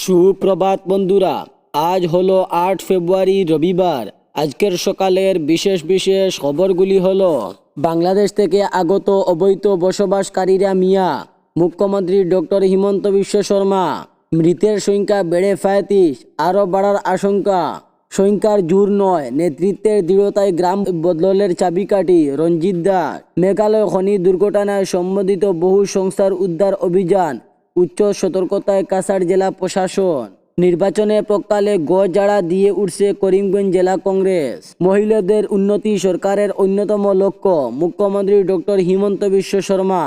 সুপ্রভাত বন্ধুরা, আজ হলো ৮ ফেব্রুয়ারি রবিবার। আজকের সকালের বিশেষ বিশেষ খবরগুলি হলো: বাংলাদেশ থেকে আগত অবৈধ বসবাসকারীরা মিয়া, মুখ্যমন্ত্রী ডক্টর হিমন্ত বিশ্ব শর্মা। মৃতের সংখ্যা বেড়ে ৩৫, আরও বাড়ার আশঙ্কা। সংখ্যার জোর নয়, নেতৃত্বের দৃঢ়তায় গ্রাম বদলের চাবিকাঠি। রঞ্জিত দাস। মেঘালয় খনি দুর্ঘটনায় সম্বন্ধিত বহু সংস্থার উদ্ধার অভিযান। উচ্চ সতর্কতায় কাছাড় জেলা প্রশাসন। নির্বাচনের প্রাক্কালে গড়জাড়া দিয়ে উঠছে করিমগঞ্জ জেলা কংগ্রেস। মহিলাদের উন্নতি সরকারের অন্যতম লক্ষ্য, মুখ্যমন্ত্রী ডক্টর হিমন্ত বিশ্ব শর্মা।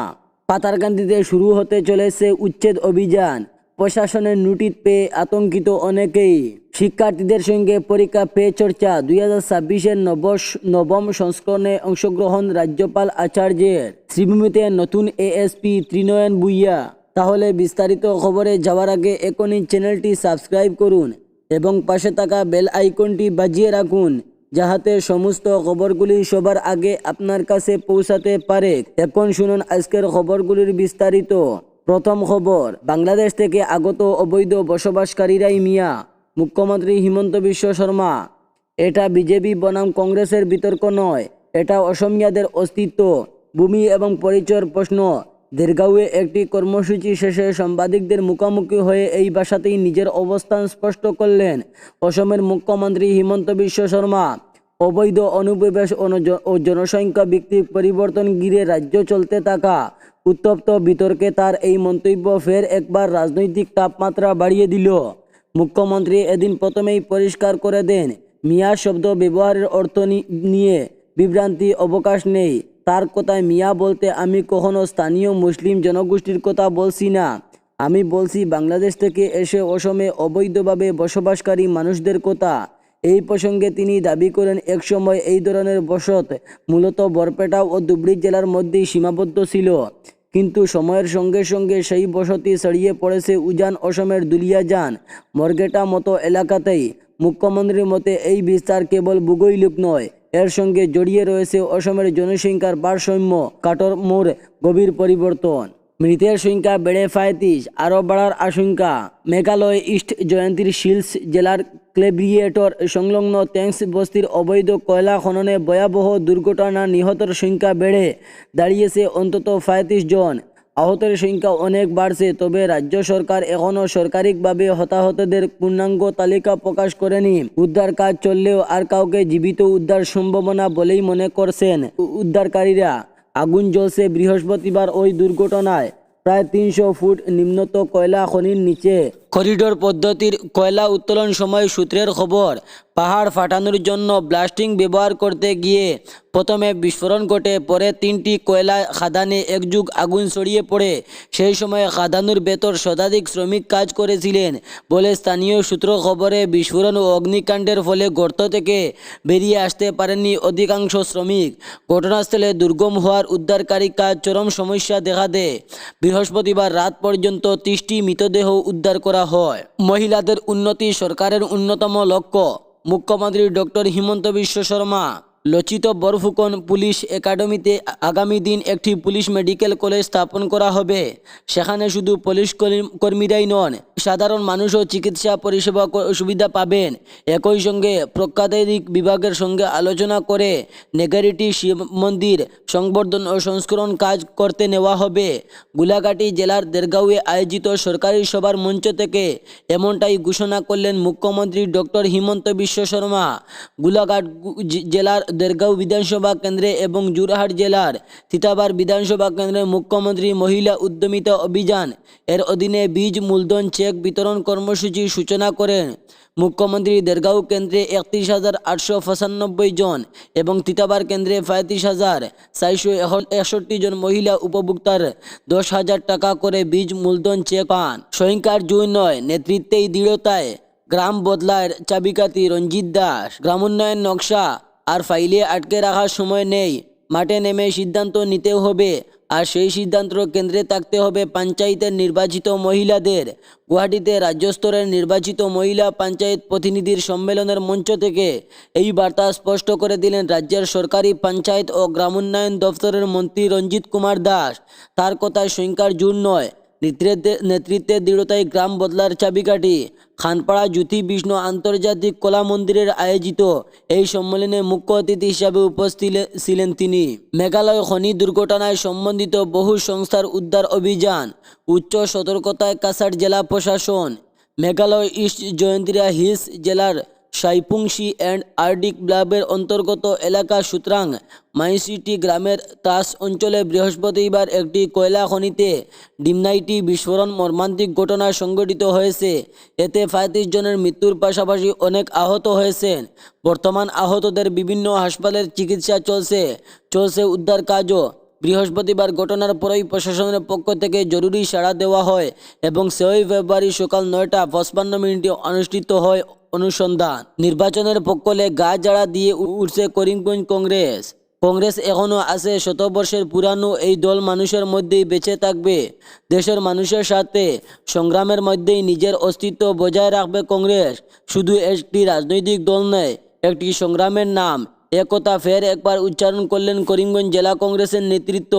পাতারকান্দিতে শুরু হতে চলেছে উচ্ছেদ অভিযান। প্রশাসনের নোটিশ পেয়ে আতঙ্কিত অনেকেই। শিক্ষার্থীদের সঙ্গে পরীক্ষা পে চর্চা। 2026-এর নবম সংস্করণে অংশগ্রহণ রাজ্যপাল আচার্যের। শ্রীভূমিতে নতুন এএসপি ত্রিনয়ন ভূঁইয়া। তাহলে বিস্তারিত খবরে যাওয়ার আগে এখনই চ্যানেলটি সাবস্ক্রাইব করুন এবং পাশে থাকা বেল আইকনটি বাজিয়ে রাখুন, যাহাতে সমস্ত খবরগুলি সবার আগে আপনার কাছে পৌঁছাতে পারে। এখন শুনুন আজকের খবরগুলির বিস্তারিত। প্রথম খবর, বাংলাদেশ থেকে আগত অবৈধ বসবাসকারীরাই মিয়া, মুখ্যমন্ত্রী হিমন্ত বিশ্ব শর্মা। এটা বিজেপি বনাম কংগ্রেসের বিতর্ক নয়, এটা অসমিয়াদের অস্তিত্ব, ভূমি এবং পরিচয়ের প্রশ্ন। দেরগাঁওয়ে একটি কর্মসূচি শেষে সাংবাদিকদের মুখোমুখি হয়ে এই ভাষাতেই নিজের অবস্থান স্পষ্ট করলেন অসমের মুখ্যমন্ত্রী হিমন্ত বিশ্ব শর্মা। অবৈধ অনুপ্রবেশ ও জনসংখ্যা ভিত্তিক পরিবর্তন ঘিরে রাজ্য চলতে থাকা উত্তপ্ত বিতর্কে তার এই মন্তব্য ফের একবার রাজনৈতিক তাপমাত্রা বাড়িয়ে দিল। মুখ্যমন্ত্রী এদিন প্রথমেই পরিষ্কার করে দেন, মিয়া শব্দ ব্যবহারের অর্থ নিয়ে বিভ্রান্তি অবকাশ নেই। তার কথায় মিয়া বলতে আমি কখনো স্থানীয় মুসলিম জনগোষ্ঠীর কথা বলছি না, আমি বলছি বাংলাদেশ থেকে এসে অসমে অবৈধভাবে বসবাসকারী মানুষদের কথা। এই প্রসঙ্গে তিনি দাবি করেন, একসময় এই ধরনের বসত মূলত বরপেটা ও ধুবড়ী জেলার মধ্যেই সীমাবদ্ধ ছিল, কিন্তু সময়ের সঙ্গে সঙ্গে সেই বসতি ছড়িয়ে পড়েছে উজান অসমের দুলিয়াজান, মর্গেটা মতো এলাকাতেই। মুখ্যমন্ত্রীর মতে এই বিস্তার কেবল ভূগোলিক নয়, এর সঙ্গে জড়িয়ে রয়েছে অসমের জনসংখ্যার ভারসাম্য কাঠামোর গভীর পরিবর্তন। মৃতের সংখ্যা বেড়ে ৩৫, আরও বাড়ার আশঙ্কা। মেঘালয় ইস্ট জয়ন্তীর শিলস জেলার ক্লেব্রিয়েটর সংলগ্ন ট্যাংস বস্তির অবৈধ কয়লা খননে ভয়াবহ দুর্ঘটনা নিহতের সংখ্যা বেড়ে দাঁড়িয়েছে অন্তত ৩৫ জন। আহতের সংখ্যা অনেক বাড়ছে, তবে রাজ্য সরকার এখনও সরকারিভাবে হতাহতদের পূর্ণাঙ্গ তালিকা প্রকাশ করেনি। উদ্ধার কাজ চললেও আর কাউকে জীবিত উদ্ধার সম্ভব না বলেই মনে করছেন উদ্ধারকারীরা। আগুন জ্বলছে বৃহস্পতিবার ওই দুর্ঘটনায় প্রায় ৩০০ ফুট নিম্নত কয়লা খনির নিচে। করিডোর পদ্ধতির কয়লা উত্তোলন সময় সূত্রের খবর, পাহাড় ফাটানোর জন্য ব্লাস্টিং ব্যবহার করতে গিয়ে প্রথমে বিস্ফোরণ ঘটে, পরে 3টি কয়লা খাদানে একযুগ আগুন ছড়িয়ে পড়ে। সেই সময় খাদানুর ভেতর শতাধিক শ্রমিক কাজ করেছিলেন বলে স্থানীয় সূত্র খবরে। বিস্ফোরণ ও অগ্নিকাণ্ডের ফলে গর্ত থেকে বেরিয়ে আসতে পারেননি অধিকাংশ শ্রমিক। ঘটনাস্থলে দুর্গম হওয়ার উদ্ধারকারী কাজ চরম সমস্যা দেখা দেয়। বৃহস্পতিবার রাত পর্যন্ত 30টি মৃতদেহ উদ্ধার করা হয়। মহিলাদের উন্নতি সরকারের অন্যতম লক্ষ্য, মুখ্যমন্ত্রী ডক্টর হিমন্ত বিশ্ব শর্মা। লচিত বরফুকন পুলিশ একাডেমিতে আগামী দিন একটি পুলিশ মেডিকেল কলেজ স্থাপন করা হবে। সেখানে শুধু পুলিশ কর্মীরাই নন, সাধারণ মানুষও চিকিৎসা পরিষেবা সুবিধা পাবেন। একই সঙ্গে প্রত্যাধিক বিভাগের সঙ্গে আলোচনা করে নেগারিটি শিব মন্দির সংবর্ধন ও সংস্করণ কাজ করতে নেওয়া হবে। গোলাঘাটি জেলার দেরগাঁওয়ে আয়োজিত সরকারি সভার মঞ্চ থেকে এমনটাই ঘোষণা করলেন মুখ্যমন্ত্রী ডক্টর হিমন্ত বিশ্ব শর্মা। গোলাঘাট জেলার দেরগাঁও বিধানসভা কেন্দ্রে এবং যোরহাট জেলার তিতাবার বিধানসভা কেন্দ্রে মুখ্যমন্ত্রী মহিলা উদ্যমিতা অভিযান এর অধীনে বীজ মূলধন চেক বিতরণ কর্মসূচির সূচনা করেন মুখ্যমন্ত্রী। দেরগাঁও কেন্দ্রে ৩১,৮৯৫ জন এবং তিতাবার কেন্দ্রে ৩৫,৪৬১ জন মহিলা উপভোক্তার ১০,০০০ টাকা করে বীজ মূলধন চেক পান। সংখ্যার জোর নয়, নেতৃত্বেই দৃঢ়তায় গ্রাম বদলার চাবিকাঠি। রঞ্জিত দাস। গ্রামোন্নয়ন নকশা আর ফাইলে আটকে রাখার সময় নেই, মাঠে নেমে সিদ্ধান্ত নিতে হবে, আর সেই সিদ্ধান্ত কেন্দ্রে থাকতে হবে পঞ্চায়েতের নির্বাচিত মহিলাদের। গুয়াহাটিতে রাজ্যস্তরের নির্বাচিত মহিলা পঞ্চায়েত প্রতিনিধির সম্মেলনের মঞ্চ থেকে এই বার্তা স্পষ্ট করে দিলেন রাজ্যের সরকারি পঞ্চায়েত ও গ্রামোন্নয়ন দপ্তরের মন্ত্রী রঞ্জিত কুমার দাস। তার কথায় সংখ্যার জোর নয়, নেতৃত্বে দৃঢ়তাই গ্রাম বদলার চাবিকাঠি। খানপাড়া জ্যোতি বিষ্ণু আন্তর্জাতিক কলা মন্দিরের আয়োজিত এই সম্মেলনে মুখ্য অতিথি হিসাবে উপস্থিত ছিলেন তিনি। মেঘালয় খনি দুর্ঘটনায় সম্বন্ধিত বহু সংস্থার উদ্ধার অভিযান, উচ্চ সতর্কতায় কাছাড় জেলা প্রশাসন। মেঘালয় ইস্ট জয়ন্তীরা হিলস জেলার সাইপুংশি অ্যান্ড আর্ডিক ব্লকের অন্তর্গত এলাকা সুতরাং মাইসিটি গ্রামের তাস অঞ্চলে বৃহস্পতিবার একটি কয়লা খনিতে ডিমনাইটি বিস্ফোরণ মর্মান্তিক ঘটনা সংঘটিত হয়েছে। এতে 35 জনের মৃত্যুর পাশাপাশি অনেক আহত হয়েছেন। বর্তমান আহতদের বিভিন্ন হাসপাতালে চিকিৎসা চলছে উদ্ধার কাজও। বৃহস্পতিবার ঘটনার পরই প্রশাসনের পক্ষ থেকে জরুরি সাড়া দেওয়া হয় এবং 6 ফেব্রুয়ারি সকাল 9:55 অনুষ্ঠিত হয় অনুসন্ধান। নির্বাচনের পক্ষলে গা জাড়া দিয়ে উঠছে করিমগঞ্জ কংগ্রেস এখনও আছে শতবর্ষের পুরানো এই দল মানুষের মধ্যেই বেঁচে থাকবে। দেশের মানুষের সাথে সংগ্রামের মধ্যেই নিজের অস্তিত্ব বজায় রাখবে কংগ্রেস। শুধু একটি রাজনৈতিক দল নয়, একটি সংগ্রামের নাম। একথা ফের একবার উচ্চারণ করলেন করিমগঞ্জ জেলা কংগ্রেসের নেতৃত্ব।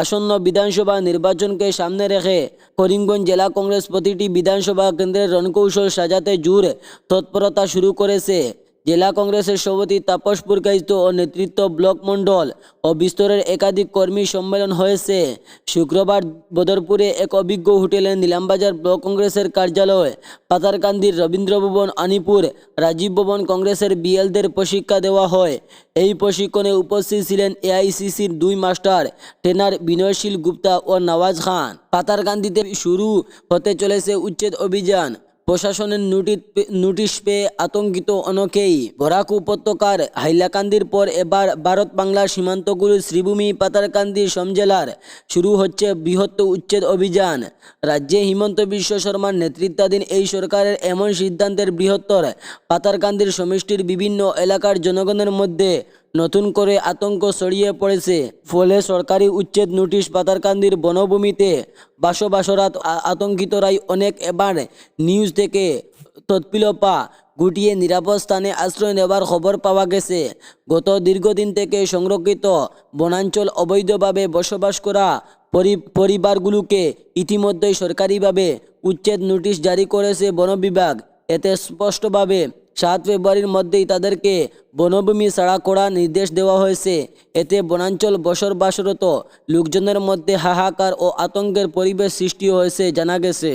আসন্ন বিধানসভা নির্বাচনকে সামনে রেখে করিমগঞ্জ জেলা কংগ্রেস প্রতিটি বিধানসভা কেন্দ্রের রণকৌশল সাজাতে জোর তৎপরতা শুরু করেছে। জেলা কংগ্রেসের সভাপতি তাপস পুরকাইত ও নেতৃত্ব ব্লক মণ্ডল ও বিস্তরের একাধিক কর্মী সম্মেলন হয়েছে। শুক্রবার বদরপুরে এক অভিজ্ঞ হোটেলে নীলামবাজার ব্লক কংগ্রেসের কার্যালয়, পাতারকান্দির রবীন্দ্র ভবন, আনিপুর রাজীব ভবন কংগ্রেসের বিএলদের প্রশিক্ষা দেওয়া হয়। এই প্রশিক্ষণে উপস্থিত ছিলেন এআইসিসির 2 মাস্টার ট্রেনার বিনয়শীল গুপ্তা ও নওয়াজ খান। পাতারকান্দিতে শুরু হতে চলেছে উচ্ছেদ অভিযান। প্রশাসনের নোটিশ পেয়ে আতঙ্কিত অনেকেই। বরাক উপত্যকার হাইলাকান্দির পর এবার ভারত বাংলার সীমান্তগুলো শ্রীভূমি পাতারকান্দি সমজেলার শুরু হচ্ছে বৃহৎ উচ্ছেদ অভিযান। রাজ্যে হিমন্ত বিশ্ব শর্মার নেতৃত্বাধীন এই সরকারের এমন সিদ্ধান্তের বৃহত্তর পাতারকান্দির সমষ্টির বিভিন্ন এলাকার জনগণের মধ্যে নতুন করে আতঙ্ক ছড়িয়ে পড়েছে। ফলে সরকারি উচ্ছেদ নোটিশ পাতারকান্দির বনভূমিতে বসবাসরত আতঙ্কিতরাই অনেক এবার নিউজ থেকে তৎপিলপা গুটিয়ে নিরাপদ স্থানে আশ্রয় নেবার খবর পাওয়া গেছে। গত দীর্ঘদিন থেকে সংরক্ষিত বনাঞ্চল অবৈধভাবে বসবাস করা পরিবারগুলোকে ইতিমধ্যেই সরকারিভাবে উচ্ছেদ নোটিশ জারি করেছে বন বিভাগ। এতে স্পষ্টভাবে 7 ফেব্রুয়ারির মধ্যেই তাদেরকে বনভূমি ছাড়া করার নির্দেশ দেওয়া হয়েছে। এতে বনাঞ্চল বসবাসরত লোকজনের মধ্যে হাহাকার ও আতঙ্কের পরিবেশ সৃষ্টি হয়েছে জানা গেছে।